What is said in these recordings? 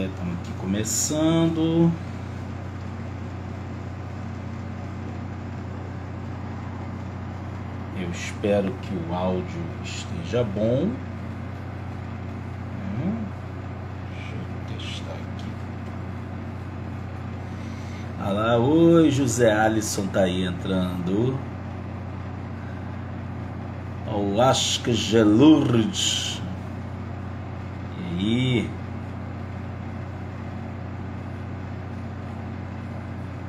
Estamos aqui começando. Eu espero que o áudio esteja bom. Deixa eu testar aqui. Ah lá, oi, José Alisson tá aí entrando. O Asca Gelurd. E aí?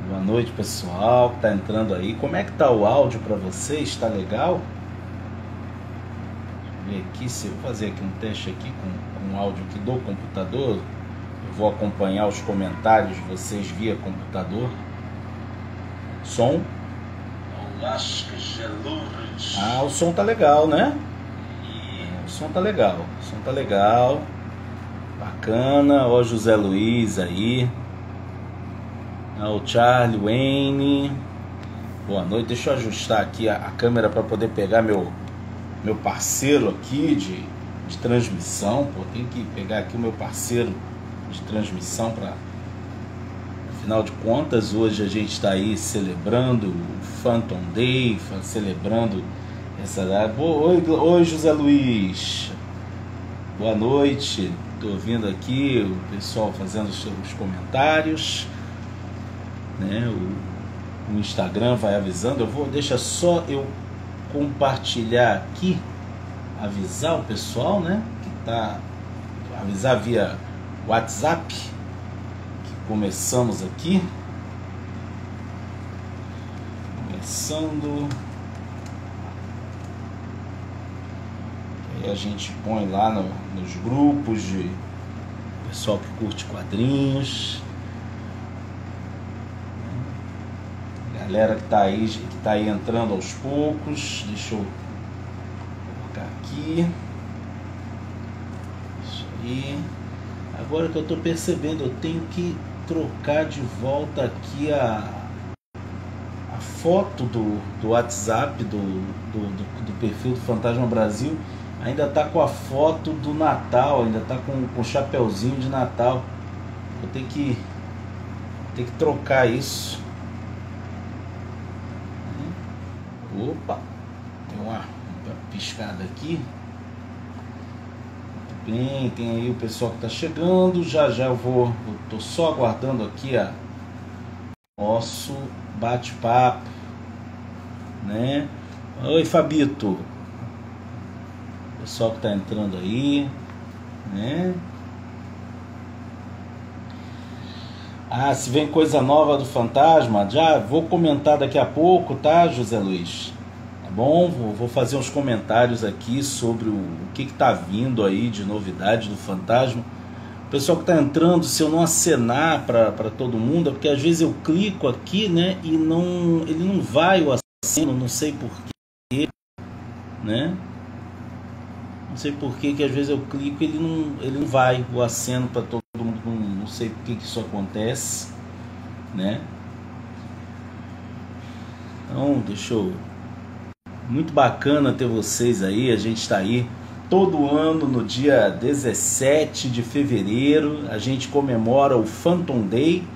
Boa noite, pessoal que tá entrando aí. Como é que tá o áudio para vocês? Tá legal? Deixa eu ver aqui, se eu fazer aqui um teste aqui com o áudio aqui do computador. Eu vou acompanhar os comentários de vocês via computador. Som. Ah, o som tá legal, né? O som tá legal. O som tá legal. Bacana. Ó, José Luiz aí. O Charlie, Wayne. Boa noite. Deixa eu ajustar aqui a câmera para poder pegar meu parceiro aqui de transmissão. Pô, tem que pegar aqui o meu parceiro de transmissão para... Afinal de contas, hoje a gente está aí celebrando o Phantom Day, celebrando essa... Oi, José Luiz. Boa noite. Estou ouvindo aqui o pessoal fazendo os seus comentários. Né? O Instagram vai avisando. Deixa só eu compartilhar aqui, avisar o pessoal, né? Que tá, avisar via WhatsApp que começamos aqui. Começando. Aí a gente põe lá nos grupos de pessoal que curte quadrinhos. Galera que tá aí entrando aos poucos. Deixa eu colocar aqui. Isso aí. Agora que eu tô percebendo, eu tenho que trocar de volta aqui a foto do WhatsApp do perfil do Fantasma Brasil. Ainda tá com a foto do Natal, ainda tá com o chapeuzinho de Natal. Eu tenho que trocar isso. Opa, tem uma piscada aqui. Muito bem, tem aí o pessoal que está chegando. Já eu tô só aguardando aqui nosso bate-papo, né? Oi, Fabito. Pessoal que está entrando aí, né? Ah, se vem coisa nova do Fantasma, já vou comentar daqui a pouco, tá, José Luiz? Tá bom? Vou fazer uns comentários aqui sobre o que tá vindo aí de novidade do Fantasma. O pessoal que tá entrando, se eu não acenar para todo mundo, é porque às vezes eu clico aqui, né, e ele não vai o aceno, não sei porquê, né? Não sei porquê que às vezes eu clico e ele não vai o aceno para todo mundo. Não sei por que isso acontece, né? Então, muito bacana ter vocês aí. A gente está aí todo ano no dia 17 de fevereiro. A gente comemora o Phantom Day.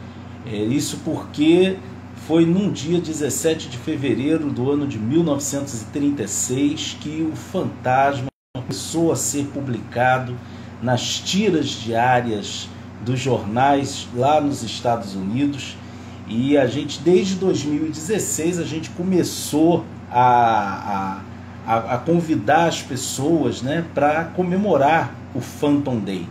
Isso porque foi num dia 17 de fevereiro do ano de 1936 que o Fantasma começou a ser publicado nas tiras diárias dos jornais lá nos Estados Unidos. E a gente, desde 2016, a gente começou a convidar as pessoas, né, para comemorar o Phantom Day.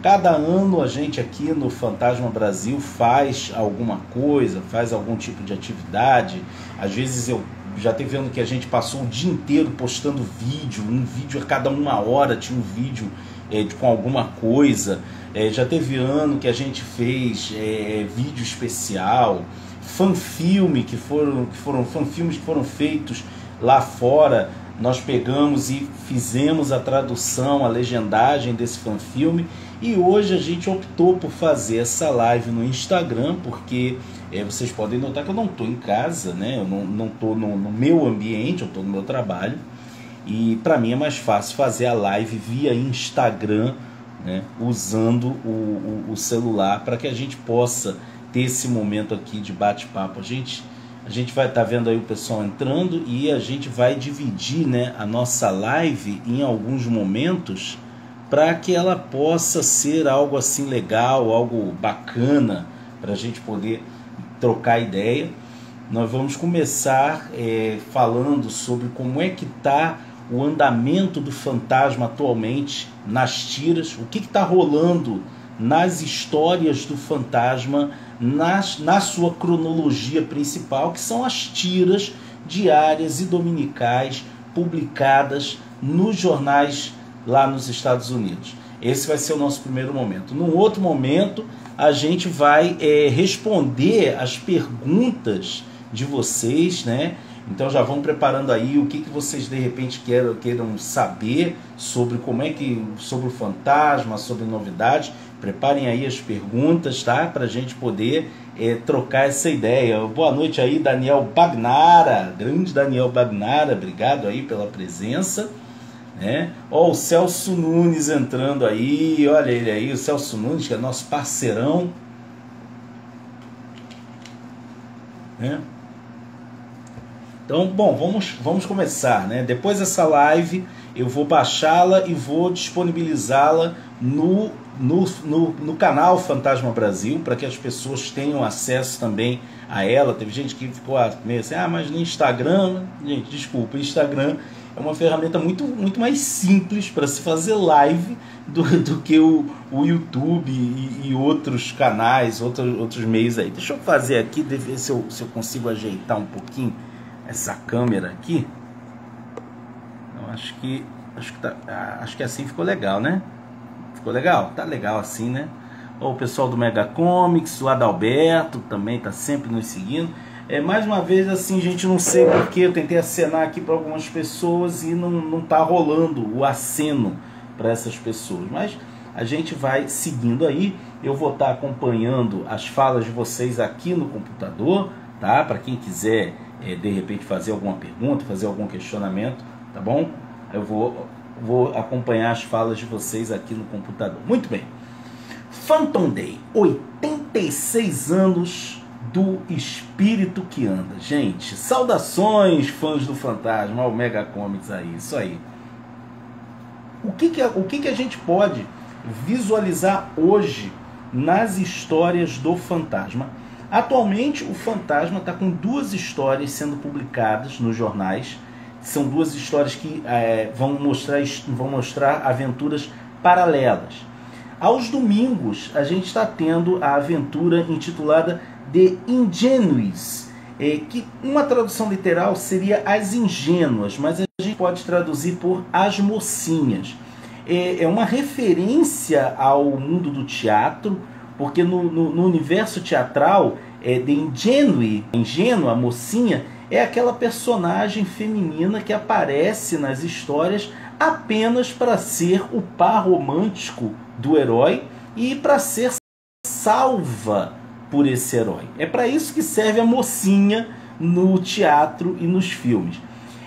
Cada ano a gente aqui no Fantasma Brasil faz alguma coisa, faz algum tipo de atividade. Às vezes já teve ano que a gente passou o dia inteiro postando um vídeo a cada 1 hora, tinha um vídeo com alguma coisa. Já teve ano que a gente fez vídeo especial, fanfilme fanfilmes que foram feitos lá fora. Nós pegamos e fizemos a tradução, a legendagem desse fanfilme. E hoje a gente optou por fazer essa live no Instagram, porque vocês podem notar que eu não estou em casa, né? Eu não estou no meu ambiente, eu estou no meu trabalho. E para mim é mais fácil fazer a live via Instagram né, usando o celular para que a gente possa ter esse momento aqui de bate-papo. A gente vai estar vendo aí o pessoal entrando e a gente vai dividir, né, a nossa live em alguns momentos para que ela possa ser algo assim legal, algo bacana para a gente poder trocar ideia. Nós vamos começar falando sobre como é que está o andamento do fantasma atualmente nas tiras, o que está rolando nas histórias do fantasma, na sua cronologia principal, que são as tiras diárias e dominicais publicadas nos jornais lá nos Estados Unidos. Esse vai ser o nosso primeiro momento. Num outro momento, a gente vai responder as perguntas de vocês, né? Então já vão preparando aí o que vocês de repente queiram saber sobre sobre o fantasma, sobre novidades. Preparem aí as perguntas, tá? Para a gente poder trocar essa ideia. Boa noite aí, Daniel Bagnara, grande Daniel Bagnara, obrigado aí pela presença, né? Ó, o Celso Nunes entrando aí, olha ele aí, o Celso Nunes, que é nosso parceirão, né? Então, bom, vamos começar, né? Depois dessa live, eu vou baixá-la e vou disponibilizá-la no canal Fantasma Brasil, para que as pessoas tenham acesso também a ela. Teve gente que ficou meio assim, mas no Instagram, gente, desculpa, o Instagram é uma ferramenta muito mais simples para se fazer live do que o YouTube e outros canais, outros meios aí. Deixa eu fazer aqui, ver se eu consigo ajeitar um pouquinho essa câmera aqui. Eu acho que assim ficou legal, né? Ficou legal? Tá legal assim, né? Ó, o pessoal do Mega Comics, o Adalberto também tá sempre nos seguindo. Mais uma vez assim, gente, não sei porque eu tentei acenar aqui para algumas pessoas e não tá rolando o aceno para essas pessoas, mas a gente vai seguindo aí. Eu vou estar acompanhando as falas de vocês aqui no computador, tá? Para quem quiser de repente fazer alguma pergunta, fazer algum questionamento, tá bom? Eu vou acompanhar as falas de vocês aqui no computador. Muito bem. Phantom Day, 86 anos do espírito que anda. Gente, saudações, fãs do fantasma, o Mega Comics aí, isso aí. O que a gente pode visualizar hoje nas histórias do fantasma? Atualmente, o fantasma está com 2 histórias sendo publicadas nos jornais. São 2 histórias que vão mostrar aventuras paralelas. Aos domingos, a gente está tendo a aventura intitulada The Ingenuous, que uma tradução literal seria As Ingênuas, mas a gente pode traduzir por As Mocinhas. É uma referência ao mundo do teatro, porque no universo teatral, The Ingênua, a mocinha, é aquela personagem feminina que aparece nas histórias apenas para ser o par romântico do herói e para ser salva por esse herói. É para isso que serve a mocinha no teatro e nos filmes.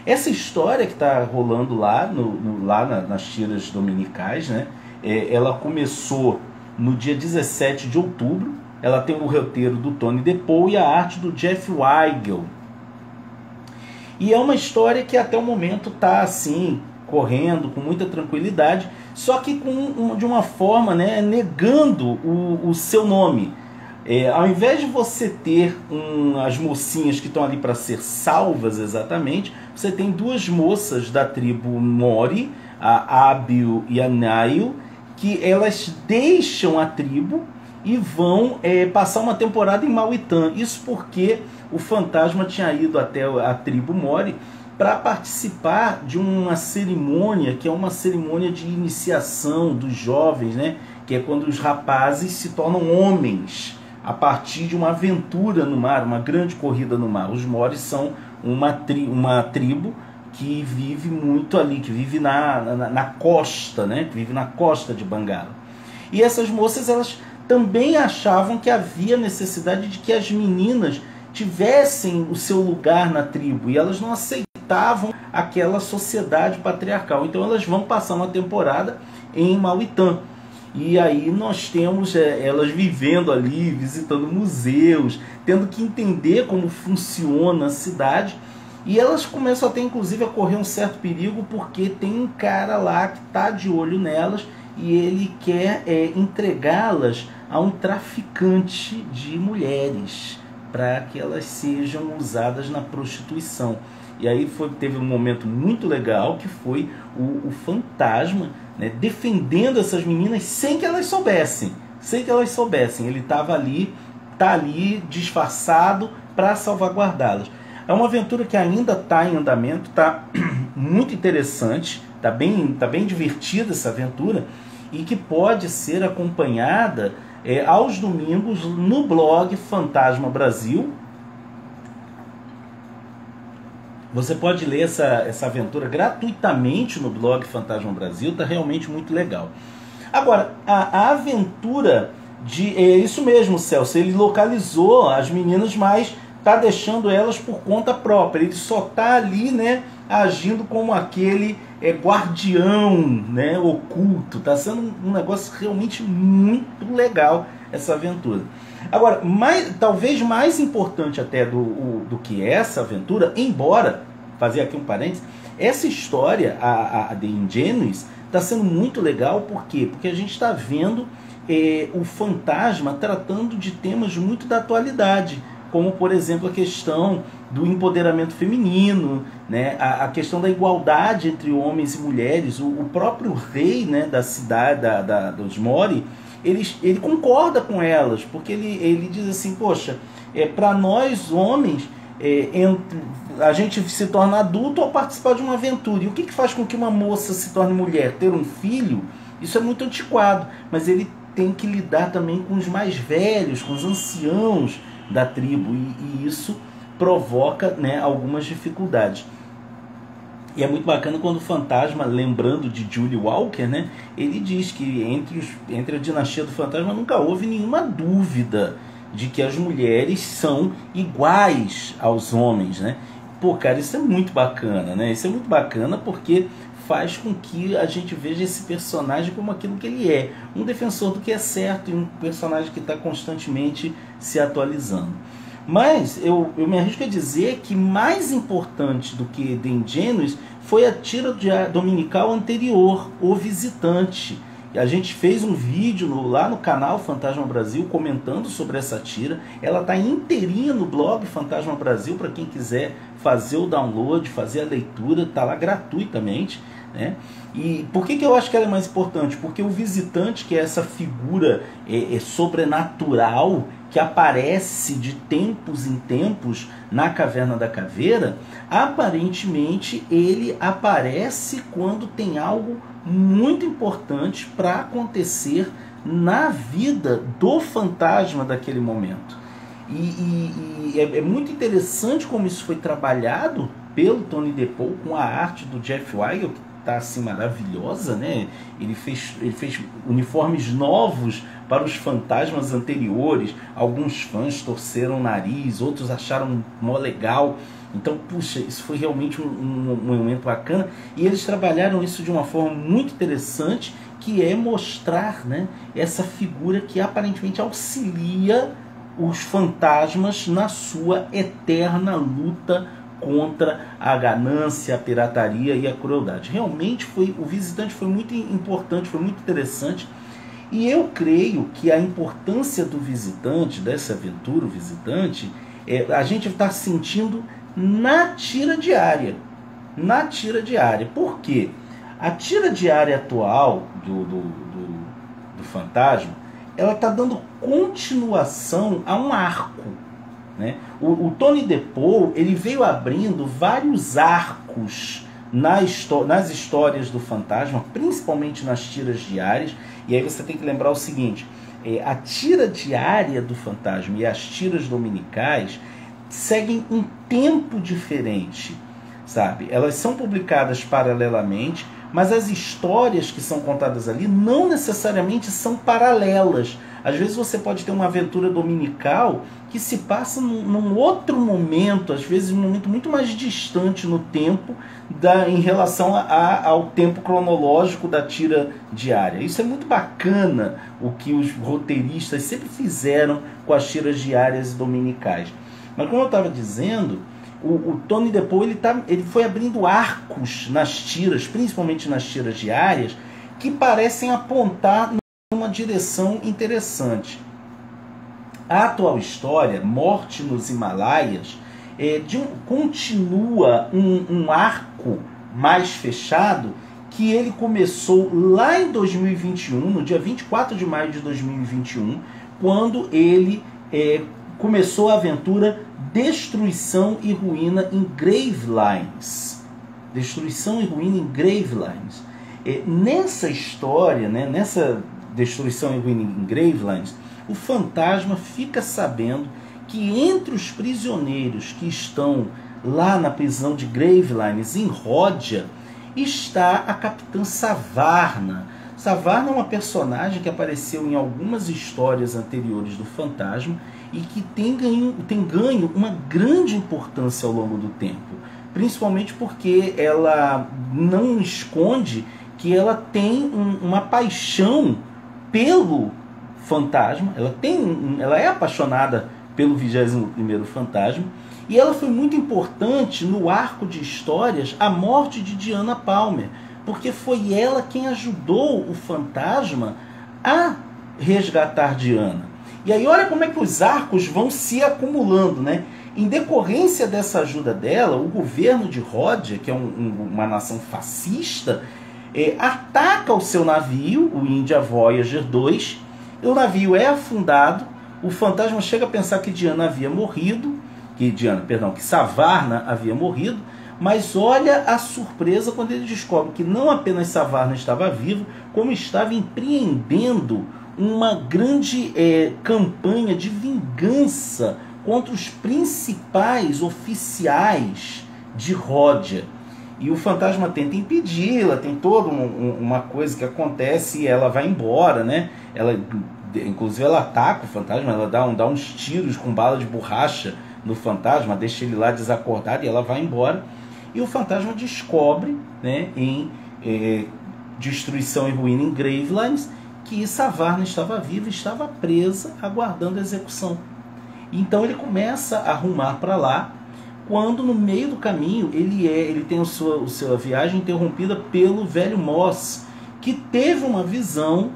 Essa história que está rolando lá, nas tiras dominicais, né? Ela começou no dia 17 de outubro. Ela tem o roteiro do Tony DePaul e a arte do Jeff Weigel. E é uma história que até o momento está assim, correndo com muita tranquilidade, só que de uma forma, né, negando o seu nome. Ao invés de você ter as mocinhas que estão ali para ser salvas exatamente, você tem 2 moças da tribo Mori, a Abiu e a Nail, que elas deixam a tribo e vão passar uma temporada em Mauitã. Isso porque o fantasma tinha ido até a tribo Mori para participar de uma cerimônia, que é uma cerimônia de iniciação dos jovens, né? Que é quando os rapazes se tornam homens a partir de uma aventura no mar, uma grande corrida no mar. Os Moris são uma tribo que vive muito ali, que vive na costa, né? Que vive na costa de Bangala. E essas moças, elas também achavam que havia necessidade de que as meninas tivessem o seu lugar na tribo, e elas não aceitavam aquela sociedade patriarcal. Então elas vão passar uma temporada em Mauitã. E aí nós temos elas vivendo ali, visitando museus, tendo que entender como funciona a cidade. E elas começam até inclusive a correr um certo perigo, porque tem um cara lá que está de olho nelas e ele quer entregá-las a um traficante de mulheres para que elas sejam usadas na prostituição. E aí teve um momento muito legal, que foi o fantasma, né, defendendo essas meninas sem que elas soubessem. Ele estava ali, tá ali disfarçado para salvaguardá-las. É uma aventura que ainda está em andamento, tá muito interessante, tá bem divertida essa aventura, e que pode ser acompanhada aos domingos no blog Fantasma Brasil. Você pode ler essa aventura gratuitamente no blog Fantasma Brasil, está realmente muito legal. Agora, a aventura é isso mesmo, Celso, ele localizou as meninas, mas está deixando elas por conta própria. Ele só está ali, né, agindo como aquele guardião, né, oculto. Está sendo um negócio realmente muito legal essa aventura. Agora, talvez mais importante até do que essa aventura, embora, fazer aqui um parênteses, essa história, a The Ingenuous, está sendo muito legal. Por quê? Porque a gente está vendo o fantasma tratando de temas muito da atualidade, como, por exemplo, a questão do empoderamento feminino, né? A questão da igualdade entre homens e mulheres. O próprio rei, né, da cidade, dos Mori, ele concorda com elas, porque ele diz assim, poxa, para nós homens, a gente se torna adulto ao participar de uma aventura. E o que faz com que uma moça se torne mulher? Ter um filho? Isso é muito antiquado, mas ele tem que lidar também com os mais velhos, com os anciãos da tribo, e isso provoca, né, algumas dificuldades. E é muito bacana quando o fantasma, lembrando de Julie Walker, né, ele diz que entre a dinastia do fantasma nunca houve nenhuma dúvida de que as mulheres são iguais aos homens, né? Pô, cara, isso é muito bacana, né? Isso é muito bacana porque faz com que a gente veja esse personagem como aquilo que ele é, um defensor do que é certo e um personagem que está constantemente se atualizando. Mas eu me arrisco a dizer que mais importante do que The Ingenuous foi a tira dominical anterior, O Visitante. A gente fez um vídeo lá no canal Fantasma Brasil comentando sobre essa tira. Ela está inteirinha no blog Fantasma Brasil para quem quiser fazer o download, fazer a leitura, está lá gratuitamente, né? E por que eu acho que ela é mais importante? Porque o visitante, que é essa figura sobrenatural que aparece de tempos em tempos na Caverna da Caveira, aparentemente ele aparece quando tem algo muito importante para acontecer na vida do fantasma daquele momento. E é muito interessante como isso foi trabalhado pelo Tony DePaul com a arte do Jeff Weigel, que está assim maravilhosa, né? Ele fez uniformes novos para os fantasmas anteriores. Alguns fãs torceram o nariz, outros acharam mó legal. Então, puxa, isso foi realmente um momento bacana. E eles trabalharam isso de uma forma muito interessante, que é mostrar, né, essa figura que aparentemente auxilia os fantasmas na sua eterna luta contra a ganância, a pirataria e a crueldade. Realmente o Visitante foi muito importante, foi muito interessante. E eu creio que a importância do Visitante, dessa aventura, o Visitante, a gente está sentindo na tira diária. Na tira diária. Por quê? A tira diária atual do Fantasma, ela está dando continuação a um arco, né? O Tony DePaul, ele veio abrindo vários arcos nas histórias do Fantasma, principalmente nas tiras diárias. E aí você tem que lembrar o seguinte, a tira diária do Fantasma e as tiras dominicais seguem um tempo diferente, sabe? Elas são publicadas paralelamente, mas as histórias que são contadas ali não necessariamente são paralelas. Às vezes você pode ter uma aventura dominical que se passa num outro momento, às vezes um momento muito mais distante no tempo em relação ao tempo cronológico da tira diária. Isso é muito bacana, o que os roteiristas sempre fizeram com as tiras diárias e dominicais. Mas como eu estava dizendo, o Tony DePaul ele foi abrindo arcos nas tiras, principalmente nas tiras diárias, que parecem apontar numa direção interessante. A atual história, Morte nos Himalaias, continua um arco mais fechado que ele começou lá em 2021, no dia 24 de maio de 2021, quando ele começou a aventura Destruição e Ruína em Gravelines. Destruição e Ruína em Gravelines. Nessa história, né, nessa Destruição e Ruína em Gravelines, o fantasma fica sabendo que entre os prisioneiros que estão lá na prisão de Gravelines, em Ródia, está a Capitã Savarna. Savarna é uma personagem que apareceu em algumas histórias anteriores do fantasma e que tem ganho uma grande importância ao longo do tempo, principalmente porque ela não esconde que ela tem uma paixão pelo fantasma, ela é apaixonada pelo 21º fantasma, e ela foi muito importante no arco de histórias A Morte de Diana Palmer, porque foi ela quem ajudou o fantasma a resgatar Diana. E aí olha como é que os arcos vão se acumulando, né? Em decorrência dessa ajuda dela, o governo de Ródia, que é uma nação fascista, ataca o seu navio, o India Voyager 2, o navio é afundado, o fantasma chega a pensar que Diana havia morrido, que Savarna havia morrido, mas olha a surpresa quando ele descobre que não apenas Savarna estava vivo, como estava empreendendo uma grande campanha de vingança contra os principais oficiais de Ródia. E o fantasma tenta impedi-la, tem toda uma coisa que acontece e ela vai embora, né? Inclusive ela ataca o fantasma, ela dá uns tiros com bala de borracha no fantasma, deixa ele lá desacordado e ela vai embora. E o fantasma descobre, né, em Destruição e Ruína em Gravelines, que Savarna estava viva, estava presa, aguardando a execução. Então ele começa a rumar para lá, quando no meio do caminho ele tem a sua viagem interrompida pelo velho Moss, que teve uma visão,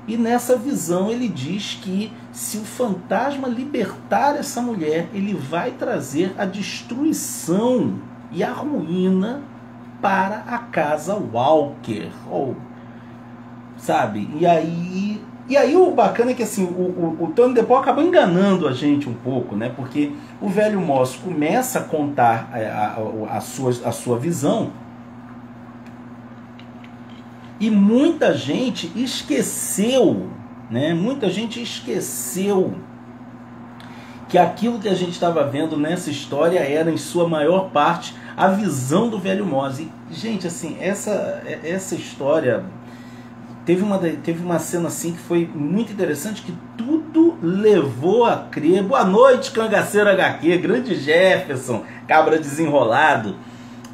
e nessa visão ele diz que se o fantasma libertar essa mulher, ele vai trazer a destruição e a ruína para a casa Walker. Sabe? E aí o bacana é que assim, o Tony DePaul acabou enganando a gente um pouco, né? Porque o velho Moss começa a contar a sua visão, e muita gente esqueceu, né? Muita gente esqueceu que aquilo que a gente estava vendo nessa história era, em sua maior parte, a visão do velho Moss. E, gente, assim, essa história teve uma cena assim que foi muito interessante, que tudo levou a crer. Boa noite, Cangaceiro HQ, grande Jefferson, cabra desenrolado.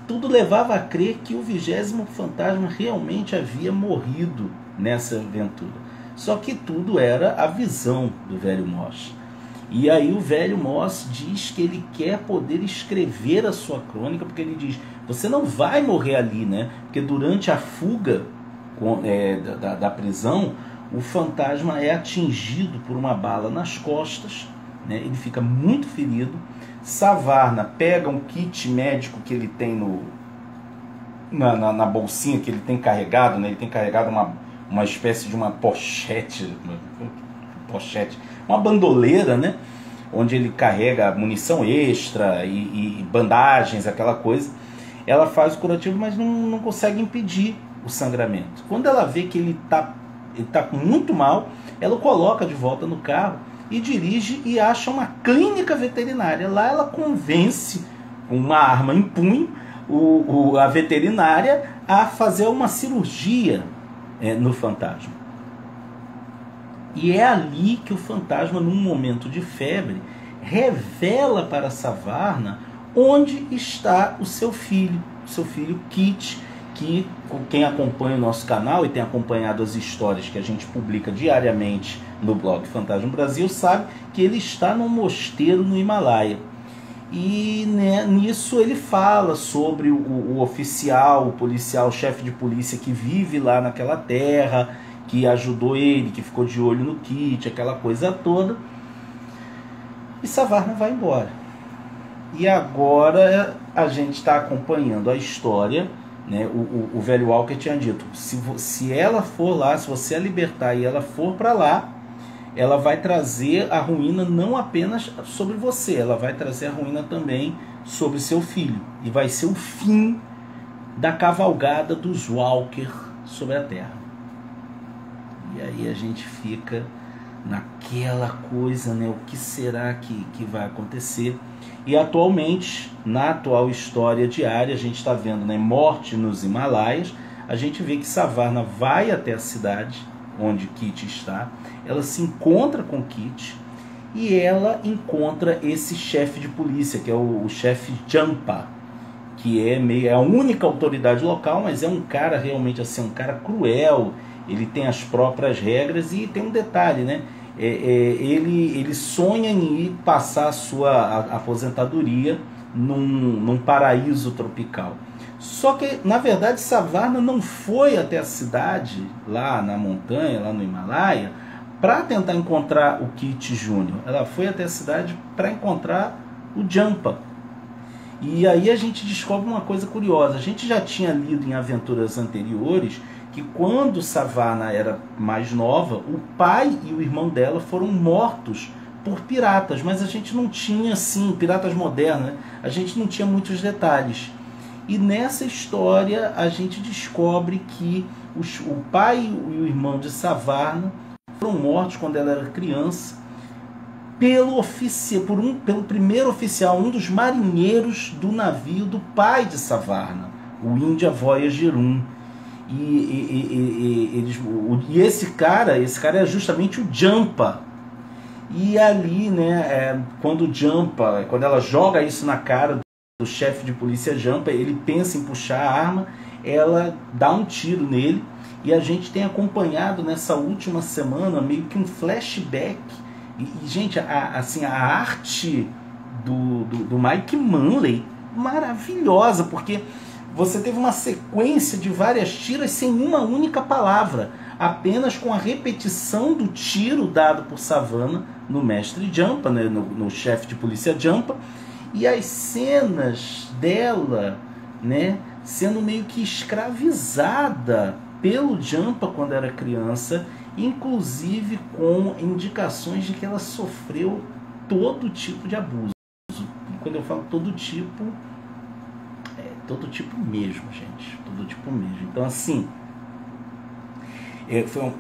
Tudo levava a crer que o 20º fantasma realmente havia morrido nessa aventura. Só que tudo era a visão do velho Moss. E aí o velho Moss diz que ele quer poder escrever a sua crônica, porque ele diz, você não vai morrer ali, né? Porque durante a fuga da prisão, o fantasma é atingido por uma bala nas costas, né? Ele fica muito ferido. Savarna pega um kit médico que ele tem na bolsinha que ele tem carregado, né? Ele tem carregado uma espécie de uma pochete, uma bandoleira, né? Onde ele carrega munição extra e bandagens, aquela coisa. Ela faz o curativo, mas não consegue impedir o sangramento. Quando ela vê que ele tá muito mal, ela o coloca de volta no carro e dirige e acha uma clínica veterinária. Lá ela convence, com uma arma em punho, a veterinária a fazer uma cirurgia no fantasma. E é ali que o fantasma, num momento de febre, revela para Savarna onde está o seu filho Kit, que quem acompanha o nosso canal e tem acompanhado as histórias que a gente publica diariamente no blog Fantasma Brasil, sabe que ele está num mosteiro no Himalaia. E nisso ele fala sobre o oficial, o policial, o chefe de polícia que vive lá naquela terra, que ajudou ele, que ficou de olho no Kit, aquela coisa toda. E Savarna vai embora. E agora a gente está acompanhando a história, né? O velho Walker tinha dito, se ela for lá, se você a libertar e ela for para lá, ela vai trazer a ruína não apenas sobre você, ela vai trazer a ruína também sobre seu filho. E vai ser o fim da cavalgada dos Walker sobre a Terra. E aí a gente fica naquela coisa, né? O que será que vai acontecer? E atualmente, na atual história diária, a gente está vendo, né, morte nos Himalaias. A gente vê que Savarna vai até a cidade onde Kit está, ela se encontra com Kit e ela encontra esse chefe de polícia, que é o chefe Jampa, que é a única autoridade local, mas é um cara realmente assim, um cara cruel. Ele tem as próprias regras e tem um detalhe, né? Ele sonha em ir passar a sua aposentadoria num paraíso tropical. Só que, na verdade, Savarna não foi até a cidade, lá na montanha, lá no Himalaia, para tentar encontrar o Kit Júnior. Ela foi até a cidade para encontrar o Jampa. E aí a gente descobre uma coisa curiosa. A gente já tinha lido em aventuras anteriores que quando Savarna era mais nova, o pai e o irmão dela foram mortos por piratas, mas a gente não tinha, assim, piratas modernos, né? A gente não tinha muitos detalhes. E nessa história a gente descobre que o pai e o irmão de Savarna foram mortos quando ela era criança pelo primeiro oficial, um dos marinheiros do navio do pai de Savarna, o India Voyager 1. E esse cara é justamente o Jampa. E ali, né, quando ela joga isso na cara do chefe de polícia Jampa, ele pensa em puxar a arma, ela dá um tiro nele, e a gente tem acompanhado nessa última semana meio que um flashback. E gente, a arte do Mike Manley, maravilhosa, porque você teve uma sequência de várias tiras sem uma única palavra, apenas com a repetição do tiro dado por Savarna no mestre Jampa, né, no chefe de polícia Jampa, e as cenas dela, né, sendo meio que escravizada pelo Jampa quando era criança, inclusive com indicações de que ela sofreu todo tipo de abuso. E quando eu falo todo tipo mesmo, gente, todo tipo mesmo. Então, assim,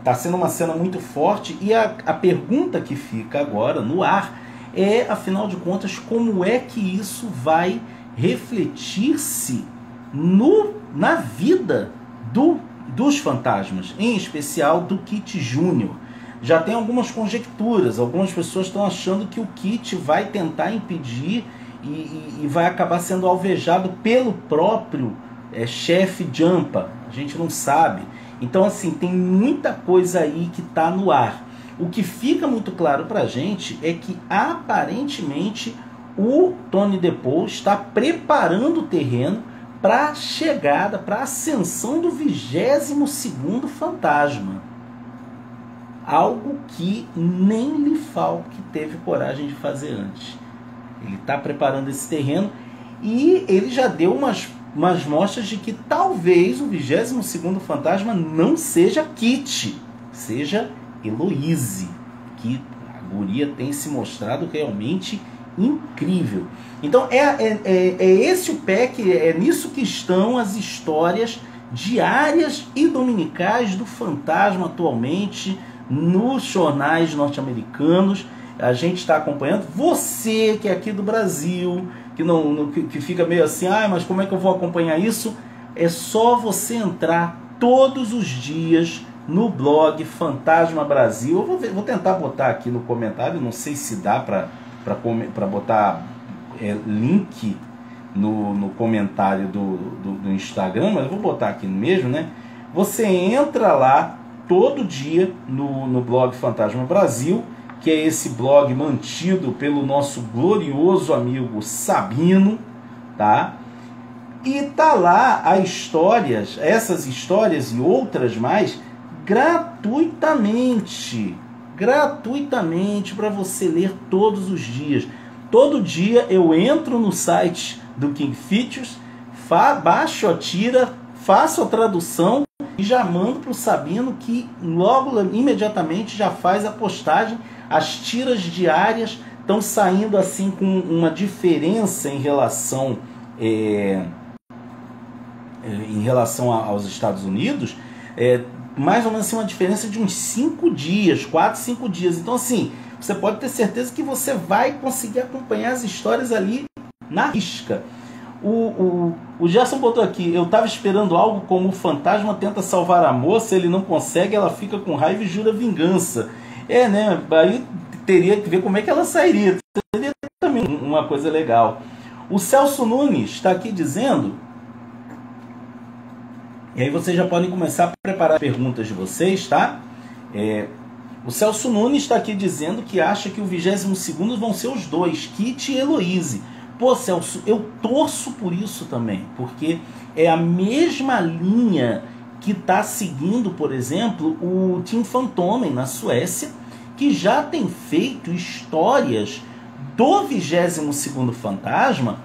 tá sendo uma cena muito forte, e a pergunta que fica agora no ar é, afinal de contas, como é que isso vai refletir-se na vida dos fantasmas, em especial do Kit Júnior. Já tem algumas conjecturas, algumas pessoas estão achando que o Kit vai tentar impedir e vai acabar sendo alvejado pelo próprio chefe Jampa. A gente não sabe. Então, assim, tem muita coisa aí que está no ar. O que fica muito claro para a gente é que, aparentemente, o Tony DePaul está preparando o terreno para a chegada, para a ascensão do 22º fantasma. Algo que nem Lifalk teve coragem de fazer antes. Ele está preparando esse terreno e ele já deu umas mostras de que talvez o 22º fantasma não seja Kit, seja Heloise, que a guria tem se mostrado realmente incrível. Então é esse o PEC, é nisso que estão as histórias diárias e dominicais do fantasma atualmente nos jornais norte-americanos. A gente está acompanhando. Você que é aqui do Brasil, que fica meio assim, mas como é que eu vou acompanhar isso? É só você entrar todos os dias no blog Fantasma Brasil. Eu vou tentar botar aqui no comentário, não sei se dá para botar link no comentário do Instagram, mas eu vou botar aqui mesmo, né? Você entra lá todo dia no blog Fantasma Brasil, que é esse blog mantido pelo nosso glorioso amigo Sabino, tá? E tá lá essas histórias e outras mais, gratuitamente para você ler todos os dias. Todo dia eu entro no site do King Features, baixo a tira, faço a tradução e já mando para o Sabino, que logo, imediatamente, já faz a postagem. As tiras diárias estão saindo assim com uma diferença em relação aos Estados Unidos, mais ou menos assim, uma diferença de uns 5 dias, 4, 5 dias. Então assim, você pode ter certeza que você vai conseguir acompanhar as histórias ali na risca. O Gerson botou aqui: eu estava esperando algo como o fantasma tenta salvar a moça, ele não consegue, ela fica com raiva e jura vingança. Né? Aí teria que ver como é que ela sairia. Seria também uma coisa legal. O Celso Nunes está aqui dizendo, e aí vocês já podem começar a preparar as perguntas de vocês, tá? O Celso Nunes está aqui dizendo que acha que o 22º vão ser os dois, Kit e Heloise. Pô, Celso, eu torço por isso também, porque é a mesma linha que está seguindo, por exemplo, o Team Fantomen na Suécia, que já tem feito histórias do 22º Fantasma,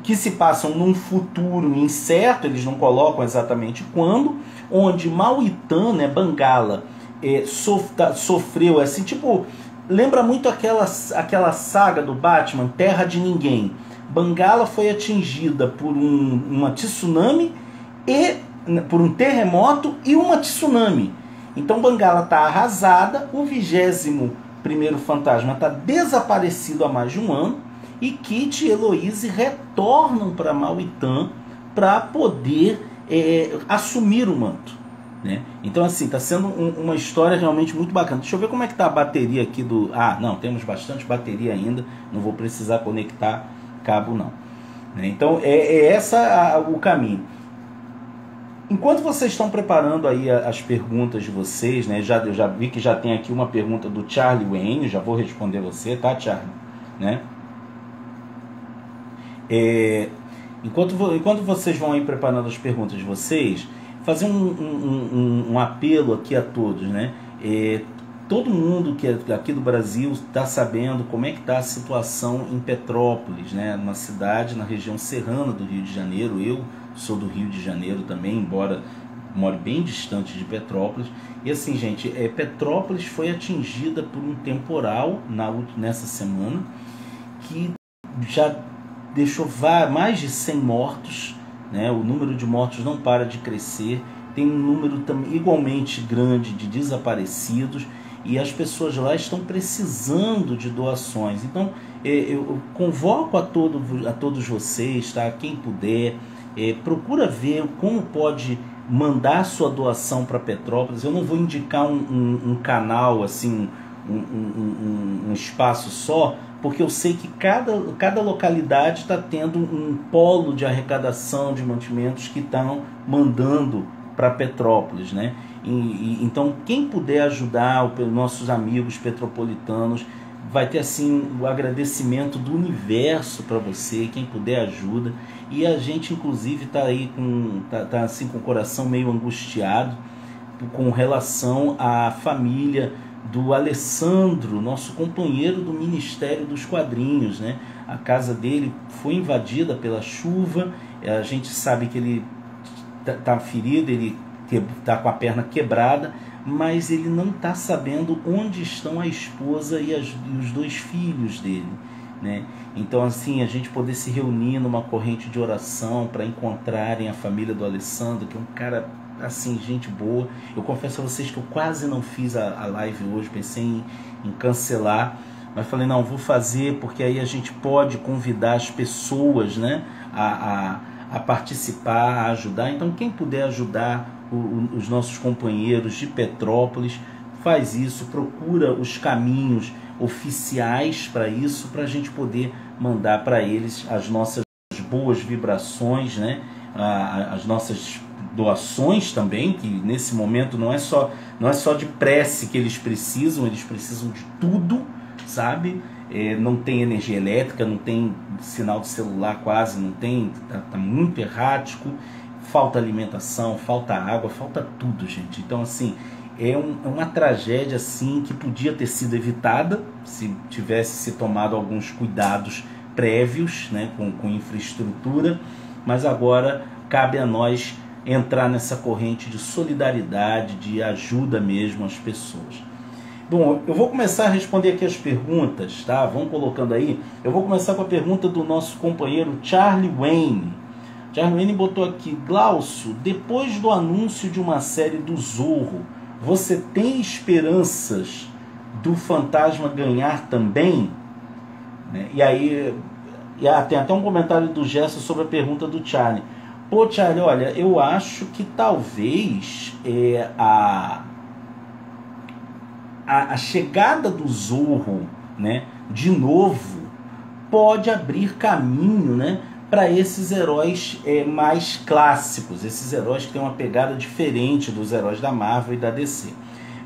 que se passam num futuro incerto, eles não colocam exatamente quando, onde Maoitã, né, Bangala, sofreu assim, tipo, lembra muito aquela saga do Batman, Terra de Ninguém. Bangala foi atingida por uma tsunami, por um terremoto e uma tsunami. Então Bangala está arrasada, o 21º Fantasma está desaparecido há mais de um ano, e Kit e Heloise retornam para Maoitã para poder assumir o manto, né? Então assim, está sendo uma história realmente muito bacana. Deixa eu ver como é que está a bateria aqui do... não, temos bastante bateria ainda, não vou precisar conectar cabo não, né? Então o caminho. Enquanto vocês estão preparando aí as perguntas de vocês, né? Eu já vi que já tem aqui uma pergunta do Charlie Wayne, já vou responder você, tá, Charlie? Né? Enquanto vocês vão aí preparando as perguntas de vocês, fazer um apelo aqui a todos, né? Todo mundo que é aqui do Brasil está sabendo como é que está a situação em Petrópolis, né? Uma cidade na região serrana do Rio de Janeiro. Eu sou do Rio de Janeiro também, embora more bem distante de Petrópolis. E assim, gente, Petrópolis foi atingida por um temporal nessa semana, que já deixou mais de 100 mortos, né? O número de mortos não para de crescer, tem um número também igualmente grande de desaparecidos, e as pessoas lá estão precisando de doações. Então eu convoco a todos vocês, tá? Quem puder, procura ver como pode mandar sua doação para Petrópolis. Eu não vou indicar um canal, assim, um espaço só, porque eu sei que cada localidade está tendo um polo de arrecadação de mantimentos que estão mandando para Petrópolis, né? Então, quem puder ajudar os nossos amigos petropolitanos, vai ter assim o agradecimento do universo para você. Quem puder ajuda. E a gente inclusive está aí tá assim com o coração meio angustiado com relação à família do Alessandro, nosso companheiro do Ministério dos Quadrinhos, né? A casa dele foi invadida pela chuva. A gente sabe que ele está ferido, ele está com a perna quebrada, mas ele não está sabendo onde estão a esposa e os 2 filhos dele, né? Então assim, a gente poder se reunir numa corrente de oração para encontrarem a família do Alessandro, que é um cara assim, gente boa. Eu confesso a vocês que eu quase não fiz a live hoje, pensei em cancelar, mas falei, não, vou fazer porque aí a gente pode convidar as pessoas, né, a participar, a ajudar. Então quem puder ajudar os nossos companheiros de Petrópolis, faz isso, procura os caminhos oficiais para isso, para a gente poder mandar para eles as nossas boas vibrações, né, as nossas doações também, que nesse momento não é só de prece que eles precisam de tudo, sabe? Não tem energia elétrica, não tem sinal de celular quase, não tem, tá muito errático, falta alimentação, falta água, falta tudo, gente. Então, assim, é uma tragédia assim que podia ter sido evitada se tivesse se tomado alguns cuidados prévios, né, com infraestrutura, mas agora cabe a nós entrar nessa corrente de solidariedade, de ajuda mesmo às pessoas. Bom, eu vou começar a responder aqui as perguntas, tá? Vão colocando aí. Eu vou começar com a pergunta do nosso companheiro Charlie Wayne. Charlie Wayne botou aqui: Glaucio, depois do anúncio de uma série do Zorro, você tem esperanças do Fantasma ganhar também? E aí, tem até um comentário do Gerson sobre a pergunta do Charlie. Pô, Charlie, olha, eu acho que talvez a chegada do Zorro, né, de novo, pode abrir caminho, né, para esses heróis mais clássicos, esses heróis que têm uma pegada diferente dos heróis da Marvel e da DC.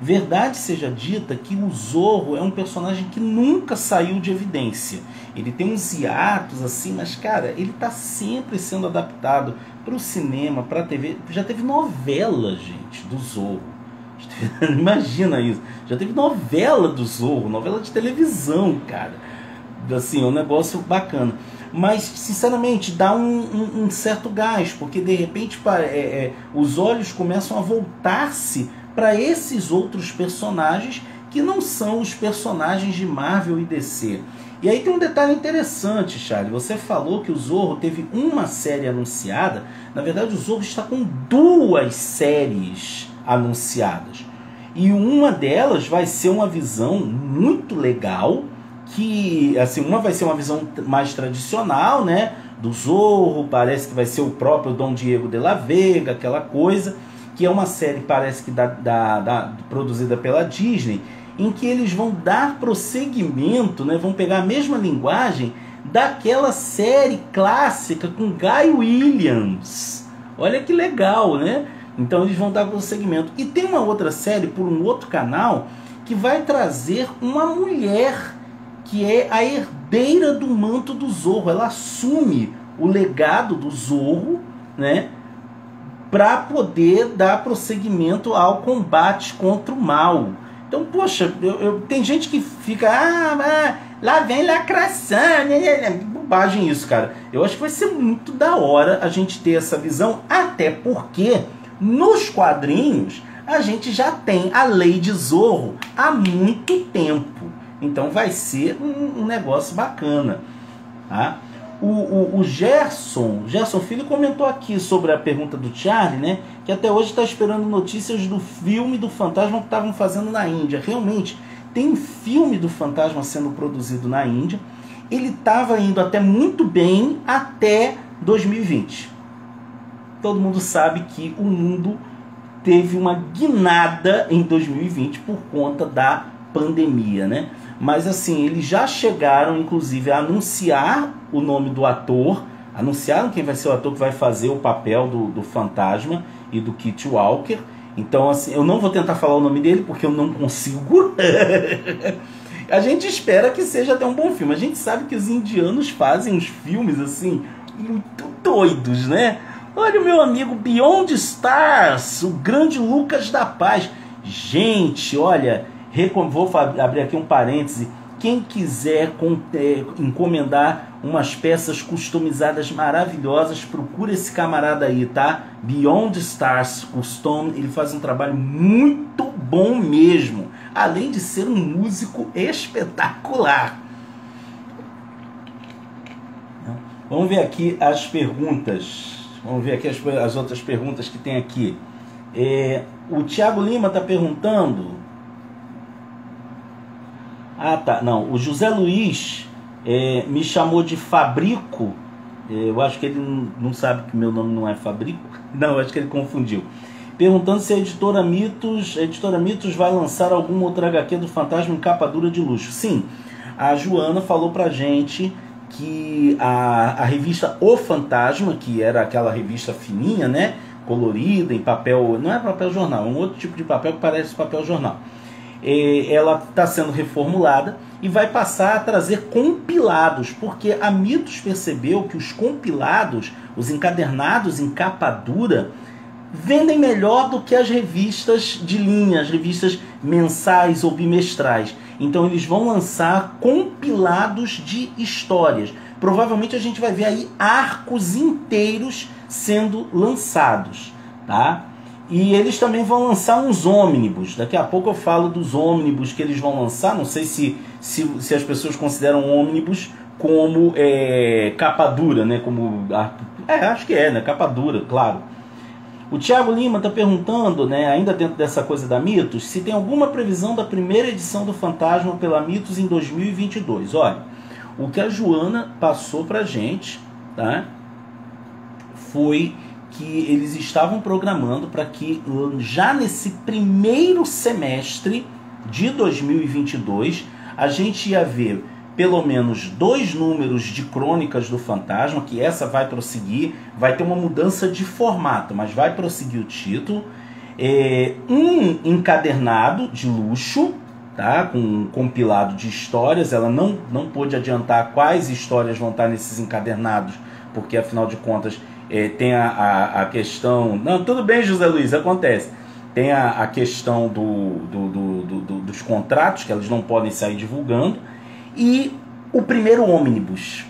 Verdade seja dita que o Zorro é um personagem que nunca saiu de evidência. Ele tem uns hiatos assim, mas cara, ele está sempre sendo adaptado para o cinema, para a TV. Já teve novela, gente, do Zorro. Imagina isso. Já teve novela do Zorro, novela de televisão, cara. Assim, é um negócio bacana. Mas, sinceramente, dá um certo gás, porque de repente os olhos começam a voltar-se para esses outros personagens que não são os personagens de Marvel e DC. E aí tem um detalhe interessante, Charlie. Você falou que o Zorro teve uma série anunciada. Na verdade, o Zorro está com 2 séries anunciadas. E uma delas vai ser uma visão muito legal, que, assim, uma vai ser uma visão mais tradicional, né, do Zorro, parece que vai ser o próprio Dom Diego de la Vega, aquela coisa, que é uma série, parece que produzida pela Disney, em que eles vão dar prosseguimento, né, vão pegar a mesma linguagem daquela série clássica com Guy Williams. Olha que legal, né? Então eles vão dar prosseguimento. E tem uma outra série por um outro canal que vai trazer uma mulher que é a herdeira do manto do Zorro. Ela assume o legado do Zorro, né, para poder dar prosseguimento ao combate contra o mal. Então, poxa, tem gente que fica, lá vem lacração, bobagem isso, cara. Eu acho que vai ser muito da hora a gente ter essa visão, até porque nos quadrinhos a gente já tem a Lady Zorro há muito tempo. Então vai ser um negócio bacana, tá? O Gerson Filho comentou aqui sobre a pergunta do Charlie, né, que até hoje está esperando notícias do filme do Fantasma que estavam fazendo na Índia. Realmente, tem um filme do Fantasma sendo produzido na Índia. Ele estava indo até muito bem até 2020. Todo mundo sabe que o mundo teve uma guinada em 2020 por conta da pandemia, né? Mas assim, eles já chegaram inclusive a anunciar o nome do ator, anunciaram quem vai ser o ator que vai fazer o papel do Fantasma e do Kit Walker. Então assim, eu não vou tentar falar o nome dele porque eu não consigo. A gente espera que seja até um bom filme. A gente sabe que os indianos fazem uns filmes assim muito doidos, né? Olha o meu amigo Beyond Stars, o grande Lucas da Paz. Gente, olha, vou abrir aqui um parêntese. Quem quiser encomendar umas peças customizadas maravilhosas, procura esse camarada aí, tá? Beyond Stars Custom, ele faz um trabalho muito bom mesmo, além de ser um músico espetacular. Vamos ver aqui as perguntas. Vamos ver aqui as outras perguntas que tem aqui. O Thiago Lima está perguntando Ah, tá. Não, o José Luiz me chamou de Fabrico. Eu acho que ele não sabe que meu nome não é Fabrico. Não, eu acho que ele confundiu. Perguntando se a Editora Mitos vai lançar alguma outra HQ do Fantasma em capa dura de luxo. Sim, a Joana falou pra gente que a revista O Fantasma, que era aquela revista fininha, né, colorida, em papel, não é papel jornal, é um outro tipo de papel que parece papel jornal. Ela está sendo reformulada e vai passar a trazer compilados, porque a Mitos percebeu que os compilados, os encadernados em capa dura, vendem melhor do que as revistas de linha, as revistas mensais ou bimestrais. Então eles vão lançar compilados de histórias. Provavelmente a gente vai ver aí arcos inteiros sendo lançados, tá? E eles também vão lançar uns ônibus. Daqui a pouco eu falo dos ônibus que eles vão lançar. Não sei se as pessoas consideram ônibus como capa dura, né? Como, acho que né? Capa dura, claro. O Thiago Lima está perguntando, né, ainda dentro dessa coisa da Mitos, se tem alguma previsão da primeira edição do Fantasma pela Mitos em 2022. Olha, o que a Joana passou pra gente, tá, foi que eles estavam programando para que já nesse primeiro semestre de 2022 a gente ia ver pelo menos 2 números de Crônicas do Fantasma, que essa vai prosseguir, vai ter uma mudança de formato, mas vai prosseguir o título, um encadernado de luxo, tá? Com um compilado de histórias. Ela não pôde adiantar quais histórias vão estar nesses encadernados, porque afinal de contas tem a questão... Não, tudo bem, José Luiz, acontece. Tem a questão dos contratos, que eles não podem sair divulgando. E o primeiro ônibus.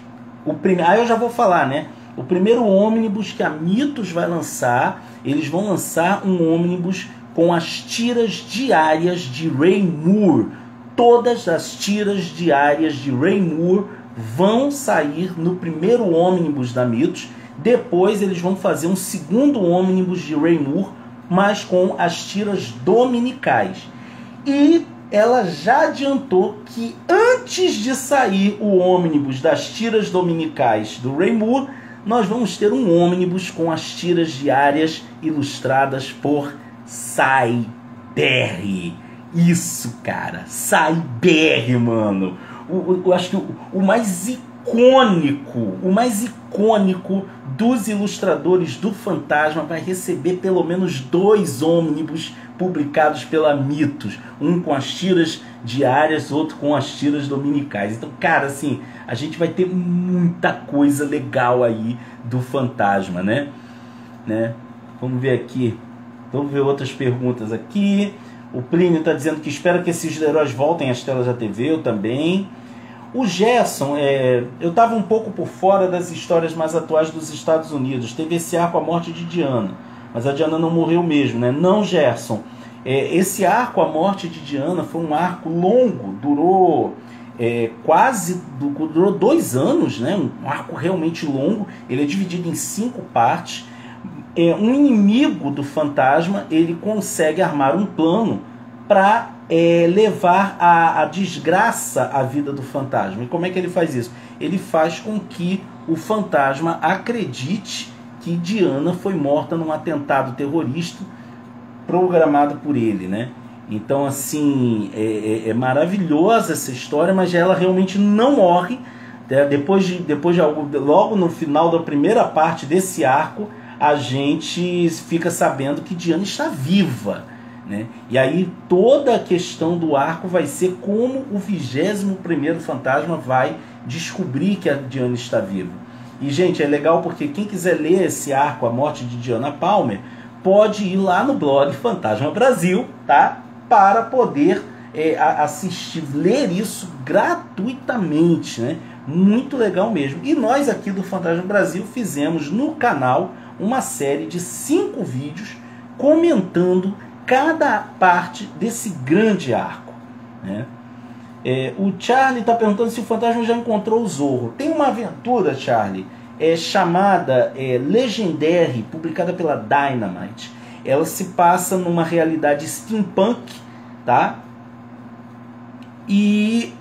Aí eu já vou falar, né? O primeiro ônibus que a Mitos vai lançar, eles vão lançar um ônibus com as tiras diárias de Ray Moore. Todas as tiras diárias de Ray Moore vão sair no primeiro ônibus da Mitos. Depois eles vão fazer um segundo ônibus de Ray Moore, mas com as tiras dominicais. E ela já adiantou que antes de sair o ônibus das tiras dominicais do Ray Moore, nós vamos ter um ônibus com as tiras diárias ilustradas por Sy Berry. Isso, cara, Sy Berry, mano. Eu acho que o mais icônico dos ilustradores do Fantasma vai receber pelo menos 2 ônibus publicados pela Mitos, um com as tiras diárias, outro com as tiras dominicais. Então, cara, assim, a gente vai ter muita coisa legal aí do Fantasma, né? Vamos ver aqui, vamos ver outras perguntas aqui. O Plínio está dizendo que espera que esses heróis voltem às telas da TV, eu também. O Gerson, eu estava um pouco por fora das histórias mais atuais dos Estados Unidos. Teve esse arco, a morte de Diana, mas a Diana não morreu mesmo, né? Não, Gerson. Esse arco, a morte de Diana, foi um arco longo, durou durou 2 anos, né? Um arco realmente longo. Ele é dividido em 5 partes. Um inimigo do Fantasma, ele consegue armar um plano para levar a desgraça à vida do Fantasma. E como é que ele faz isso? Ele faz com que o Fantasma acredite que Diana foi morta num atentado terrorista programado por ele, né? Então, assim, é maravilhosa essa história, mas ela realmente não morre. Depois de algo, logo no final da primeira parte desse arco, a gente fica sabendo que Diana está viva, né? E aí toda a questão do arco vai ser como o 21º Fantasma vai descobrir que a Diana está viva. E, gente, é legal porque quem quiser ler esse arco, a morte de Diana Palmer, pode ir lá no blog Fantasma Brasil, tá? Para poder assistir, ler isso gratuitamente, né? Muito legal mesmo. E nós aqui do Fantasma Brasil fizemos no canal uma série de 5 vídeos comentando cada parte desse grande arco, né? O Charlie está perguntando se o Fantasma já encontrou o Zorro. Tem uma aventura, Charlie, chamada Legendary, publicada pela Dynamite. Ela se passa numa realidade steampunk, tá? E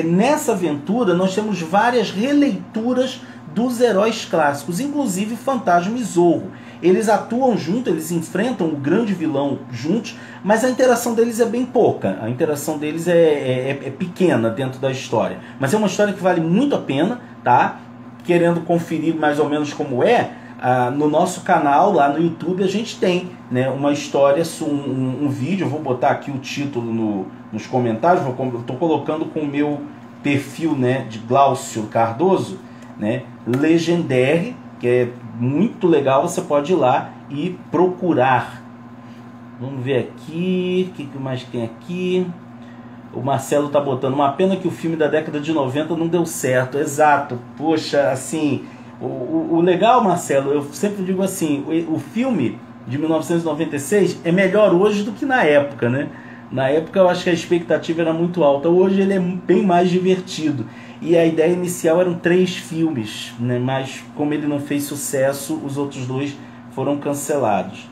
nessa aventura nós temos várias releituras dos heróis clássicos, inclusive Fantasma e Zorro. Eles atuam juntos, eles enfrentam o grande vilão juntos, mas a interação deles é bem pouca. A interação deles é pequena dentro da história. Mas é uma história que vale muito a pena, tá? Querendo conferir mais ou menos como no nosso canal, lá no YouTube, a gente tem, né, uma história, um vídeo. Eu vou botar aqui o título nos comentários. Eu estou colocando com o meu perfil, né, de Glaucio Cardoso, né, Legendary, que é muito legal. Você pode ir lá e procurar. Vamos ver aqui, o que mais tem aqui? O Marcelo tá botando: uma pena que o filme da década de 90 não deu certo. Exato, poxa, assim, o legal, Marcelo, eu sempre digo assim, o filme de 1996 é melhor hoje do que na época, né? Na época eu acho que a expectativa era muito alta, hoje ele é bem mais divertido. E a ideia inicial eram 3 filmes, né? Mas como ele não fez sucesso, os outros 2 foram cancelados.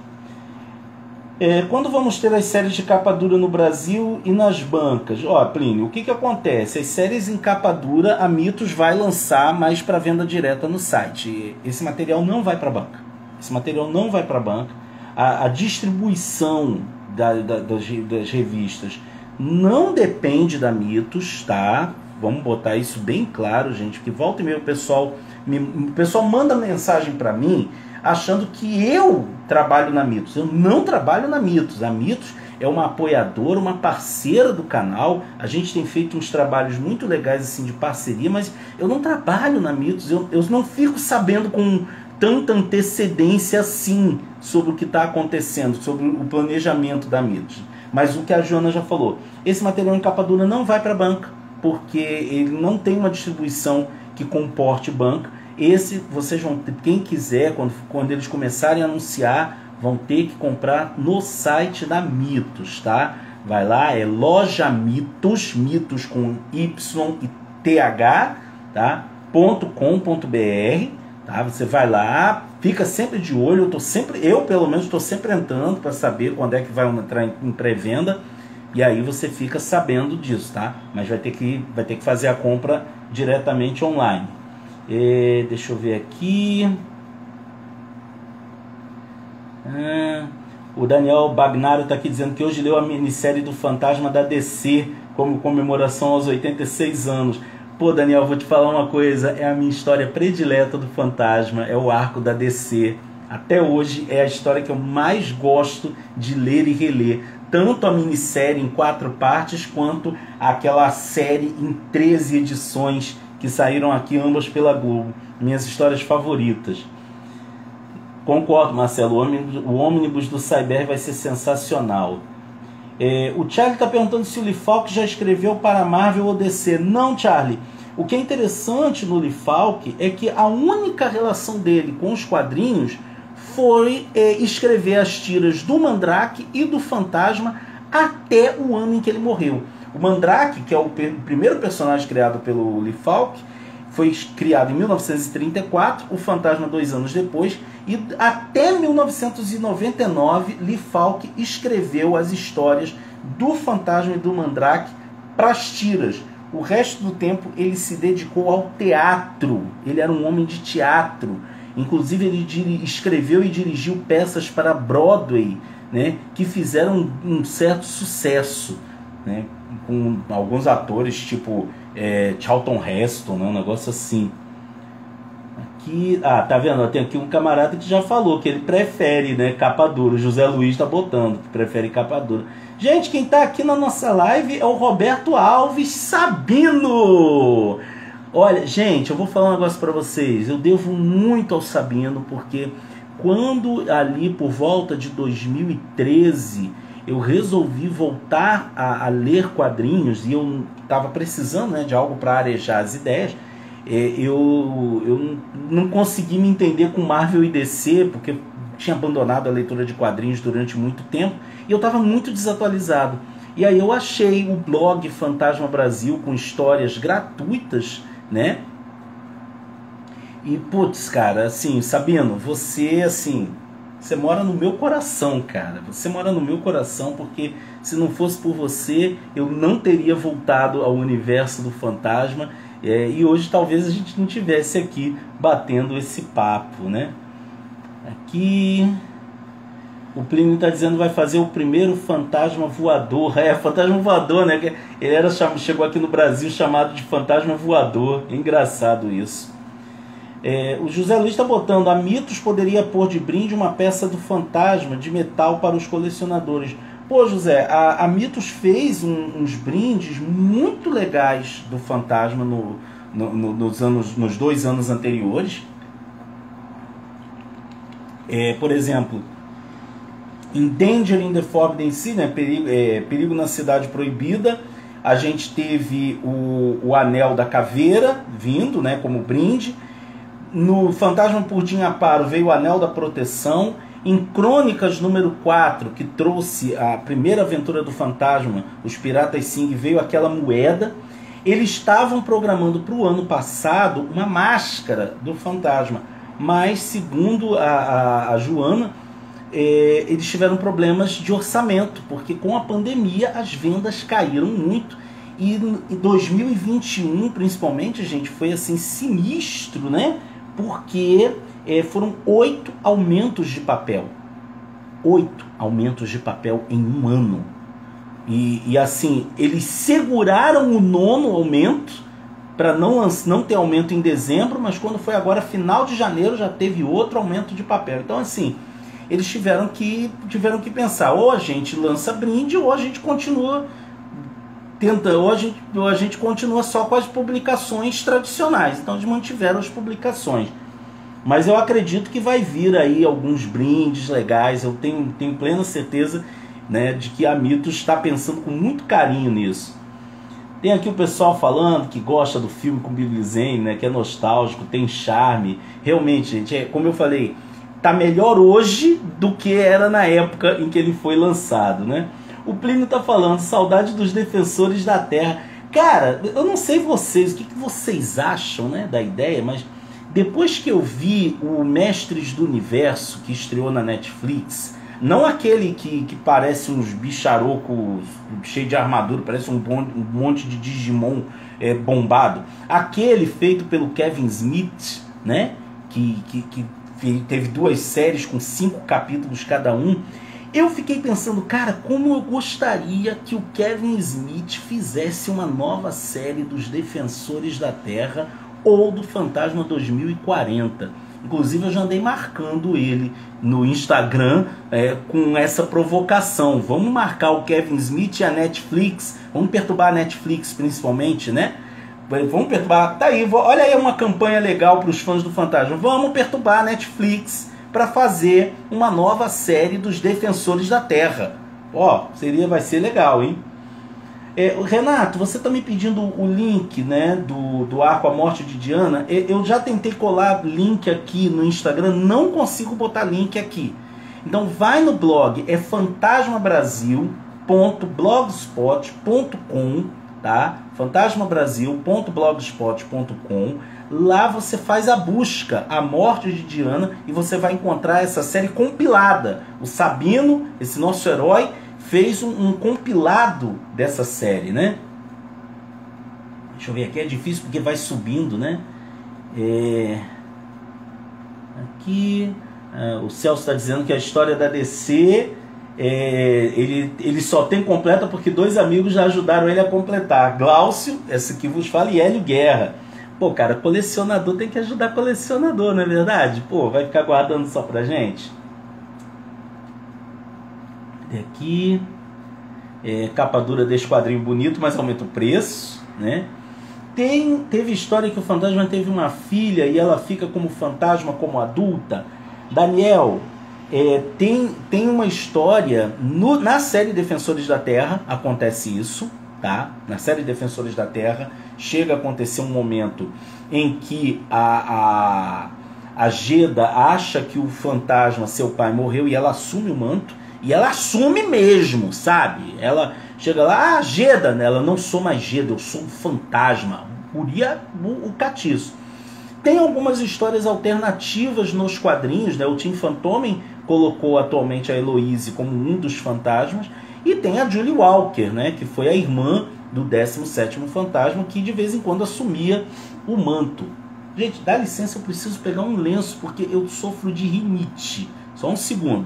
Quando vamos ter as séries de capa dura no Brasil e nas bancas? Plínio, o que acontece? As séries em capa dura, a Mitos vai lançar mais para venda direta no site. Esse material não vai para banca. Esse material não vai para banca. A distribuição das revistas não depende da Mitos, tá? Vamos botar isso bem claro, gente, porque volta e meia o pessoal manda mensagem para mim achando que eu trabalho na Mitos. Eu não trabalho na Mitos. A Mitos é uma apoiadora, uma parceira do canal. A gente tem feito uns trabalhos muito legais assim de parceria, mas eu não trabalho na Mitos. Eu não fico sabendo com tanta antecedência assim sobre o que está acontecendo, sobre o planejamento da Mitos. Mas o que a Joana já falou, esse material em capa dura não vai para a banca, porque ele não tem uma distribuição que comporte banca. Esse, vocês vão ter, quem quiser, quando eles começarem a anunciar, vão ter que comprar no site da Mitos, tá? Vai lá, é Loja Mitos, Mitos com Y e TH, tá? .com.br, tá? Você vai lá, fica sempre de olho. Eu pelo menos estou sempre entrando para saber quando é que vai entrar em pré-venda. E aí você fica sabendo disso, tá? Mas vai ter que fazer a compra diretamente online. Deixa eu ver aqui. O Daniel Bagnaro está aqui dizendo que hoje leu a minissérie do Fantasma da DC como comemoração aos 86 anos. Pô, Daniel, vou te falar uma coisa. É a minha história predileta do Fantasma. É o arco da DC. Até hoje é a história que eu mais gosto de ler e reler. Tanto a minissérie em 4 partes, quanto aquela série em 13 edições que saíram aqui, ambas pela Globo. Minhas histórias favoritas. Concordo, Marcelo. O ônibus do Cyber vai ser sensacional. O Charlie está perguntando se o Lee Falk já escreveu para Marvel ou DC. Não, Charlie. O que é interessante no Lee Falk é que a única relação dele com os quadrinhos foi escrever as tiras do Mandrake e do Fantasma até o ano em que ele morreu. O Mandrake, que é o primeiro personagem criado pelo Lee Falk, foi criado em 1934, o Fantasma 2 anos depois, e até 1999 Lee Falk escreveu as histórias do Fantasma e do Mandrake para as tiras. O resto do tempo ele se dedicou ao teatro. Ele era um homem de teatro. Inclusive ele escreveu e dirigiu peças para Broadway, né, que fizeram um certo sucesso, né, com alguns atores tipo Charlton Heston, né, um negócio assim. Aqui, tá vendo? Tem aqui um camarada que já falou que ele prefere, né, capa dura. O José Luiz tá botando que prefere capa dura. Gente, quem tá aqui na nossa live é o Roberto Alves Sabino. Olha, gente, eu vou falar um negócio para vocês. Eu devo muito ao Sabino, porque quando ali por volta de 2013 eu resolvi voltar a ler quadrinhos, e eu estava precisando, né, de algo para arejar as ideias, eu não consegui me entender com Marvel e DC, porque tinha abandonado a leitura de quadrinhos durante muito tempo, e eu estava muito desatualizado. E aí eu achei o blog Fantasma Brasil com histórias gratuitas, né? E putz, cara, assim, Sabino, você, assim, Você mora no meu coração, cara. Você mora no meu coração, porque se não fosse por você, eu não teria voltado ao universo do fantasma. E hoje talvez a gente não tivesse aqui batendo esse papo, né? Aqui o Plínio está dizendo que vai fazer o primeiro fantasma voador. Fantasma voador, né? Ele chegou aqui no Brasil chamado de fantasma voador. É engraçado isso. O José Luiz está botando: a Mitos poderia pôr de brinde uma peça do fantasma de metal para os colecionadores. Pô, José, a Mitos fez uns brindes muito legais do fantasma nos 2 anos anteriores. Por exemplo, em Danger in the Forbidden Sea, né, Perigo na Cidade Proibida, a gente teve o Anel da Caveira vindo, né, como brinde. No Fantasma por Jim Aparo veio o Anel da Proteção. Em Crônicas número 4, que trouxe a primeira aventura do fantasma, Os Piratas Sing, veio aquela moeda. Eles estavam programando para o ano passado uma máscara do fantasma, mas segundo a Joana, eles tiveram problemas de orçamento, porque com a pandemia as vendas caíram muito. E em 2021, principalmente, gente, foi assim sinistro, né? Porque foram 8 aumentos de papel. 8 aumentos de papel em um ano. E assim, eles seguraram o 9º aumento para não ter aumento em dezembro, mas quando foi agora final de janeiro já teve outro aumento de papel. Então assim, eles tiveram que pensar: ou a gente lança brinde, ou a gente continua ou a gente continua só com as publicações tradicionais. Então eles mantiveram as publicações. Mas eu acredito que vai vir aí alguns brindes legais. Eu tenho plena certeza, né, de que a Mitos está pensando com muito carinho nisso. Tem aqui o pessoal falando que gosta do filme com Billy Zane, né, que é nostálgico, tem charme. Realmente, gente, como eu falei, tá melhor hoje do que era na época em que ele foi lançado, né? O Plínio tá falando: saudade dos Defensores da Terra. Cara, eu não sei vocês, o que vocês acham, né, da ideia, mas depois que eu vi o Mestres do Universo, que estreou na Netflix, não aquele que parece uns bicharocos cheio de armadura, parece um monte de Digimon bombado, aquele feito pelo Kevin Smith, né, que teve 2 séries com 5 capítulos cada um. Eu fiquei pensando, cara, como eu gostaria que o Kevin Smith fizesse uma nova série dos Defensores da Terra ou do Fantasma 2040. Inclusive eu já andei marcando ele no Instagram com essa provocação. Vamos marcar o Kevin Smith e a Netflix, vamos perturbar a Netflix principalmente, né? Vamos perturbar, tá aí, olha aí uma campanha legal para os fãs do Fantasma. Vamos perturbar a Netflix para fazer uma nova série dos Defensores da Terra. Ó, vai ser legal, hein? Renato, você está me pedindo o link, né, do arco A Morte de Diana. Eu já tentei colar link aqui no Instagram, não consigo botar link aqui. Então vai no blog, fantasmabrasil.blogspot.com, tá? fantasmabrasil.blogspot.com. Lá você faz a busca A Morte de Diana e você vai encontrar essa série compilada. O Sabino, esse nosso herói, fez um compilado dessa série, né? Deixa eu ver aqui, é difícil porque vai subindo, né? Aqui o Celso está dizendo que a história da DC ele só tem completa porque 2 amigos já ajudaram ele a completar: Glaucio, esse que vos fala, e Hélio Guerra. Pô, cara, colecionador tem que ajudar colecionador, não é verdade? Pô, vai ficar guardando só pra gente? Aqui, capa dura desse quadrinho bonito, mas aumenta o preço, né? Teve história que o fantasma teve uma filha e ela fica como fantasma como adulta. Daniel, tem uma história na série Defensores da Terra, acontece isso, tá? Na série Defensores da Terra chega a acontecer um momento em que a Geda acha que o fantasma, seu pai, morreu e ela assume o manto. E ela assume mesmo, sabe? Ela chega lá: Geda, né? Ela: não sou mais Geda, eu sou um fantasma. O catiço. Tem algumas histórias alternativas nos quadrinhos, né? O Tim Fantomen colocou atualmente a Heloise como um dos fantasmas, e tem a Julie Walker, né, que foi a irmã do 17º fantasma, que de vez em quando assumia o manto. Gente, dá licença, eu preciso pegar um lenço, porque eu sofro de rinite. Só um segundo.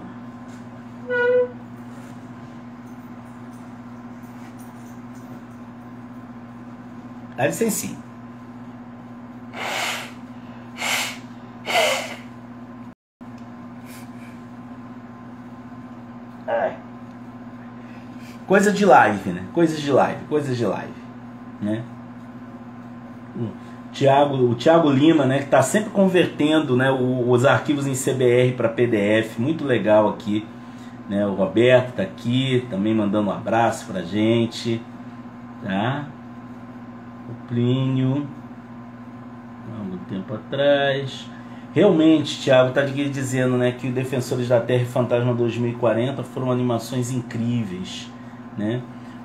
Dá licencinha. Coisa de live, né? Coisas de live, né? O Thiago Lima, né, que está sempre convertendo, né, os arquivos em CBR para PDF, muito legal aqui, né? O Roberto está aqui, também mandando um abraço pra gente, tá? O Plínio, há algum tempo atrás. Realmente, Thiago está aqui dizendo, né, que o Defensores da Terra e Fantasma 2040 foram animações incríveis, né?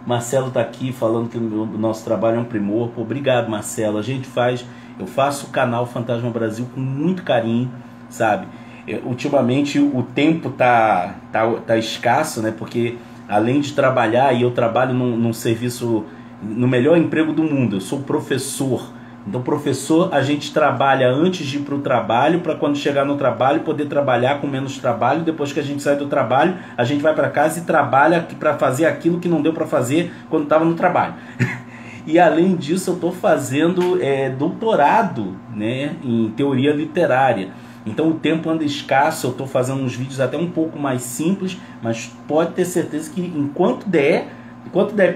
Marcelo está aqui falando que o nosso trabalho é um primor. Pô, obrigado, Marcelo. Eu faço o canal Fantasma Brasil com muito carinho, sabe? Ultimamente o tempo tá escasso, né? Porque além de trabalhar, e eu trabalho num serviço, no melhor emprego do mundo, eu sou professor. Então, professor, a gente trabalha antes de ir para o trabalho, para quando chegar no trabalho poder trabalhar com menos trabalho. Depois que a gente sai do trabalho, a gente vai para casa e trabalha para fazer aquilo que não deu para fazer quando estava no trabalho. E além disso, eu estou fazendo doutorado, né, em teoria literária. Então o tempo anda escasso, eu estou fazendo uns vídeos até um pouco mais simples, mas pode ter certeza que enquanto der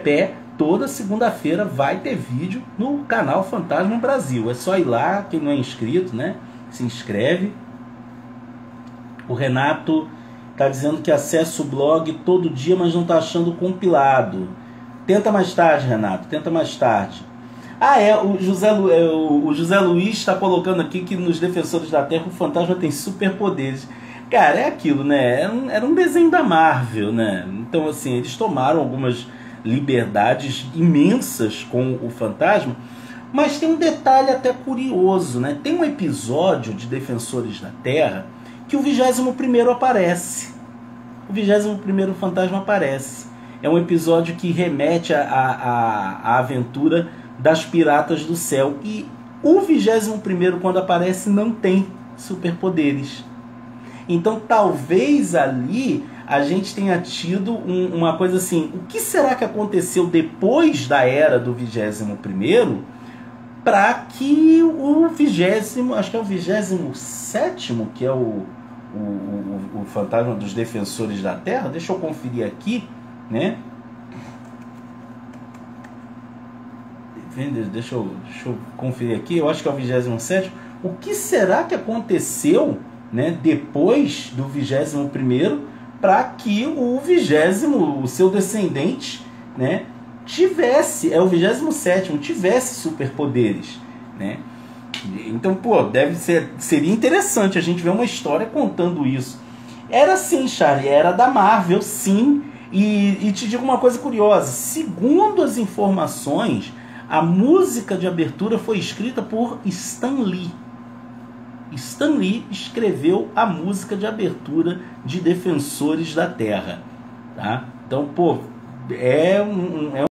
pé, toda segunda-feira vai ter vídeo no canal Fantasma Brasil. É só ir lá, quem não é inscrito, né? Se inscreve. O Renato está dizendo que acessa o blog todo dia, mas não está achando compilado. Tenta mais tarde, Renato, tenta mais tarde. O José Luiz está colocando aqui que nos Defensores da Terra o fantasma tem superpoderes. Cara, é aquilo, né? Era um desenho da Marvel, né? Então, assim, eles tomaram algumas liberdades imensas com o fantasma, mas tem um detalhe até curioso, né? Tem um episódio de Defensores da Terra que o 21º aparece. O 21º fantasma aparece. É um episódio que remete à aventura das Piratas do Céu. E o 21º, quando aparece, não tem superpoderes. Então talvez ali a gente tenha tido uma coisa assim, o que será que aconteceu depois da era do 21º para que o 20º, acho que é o 27º, que é o fantasma dos Defensores da Terra, deixa eu conferir aqui, né? Deixa eu conferir aqui, eu acho que é o 27º. O que será que aconteceu, né, depois do 21º para que o 20º, o seu descendente, né, tivesse, o 27º, tivesse superpoderes, né? Então, pô, seria interessante a gente ver uma história contando isso. Era sim, Charlie, era da Marvel, sim. E te digo uma coisa curiosa, segundo as informações, a música de abertura foi escrita por Stan Lee. Stan Lee escreveu a música de abertura de Defensores da Terra, tá? Então, pô, é um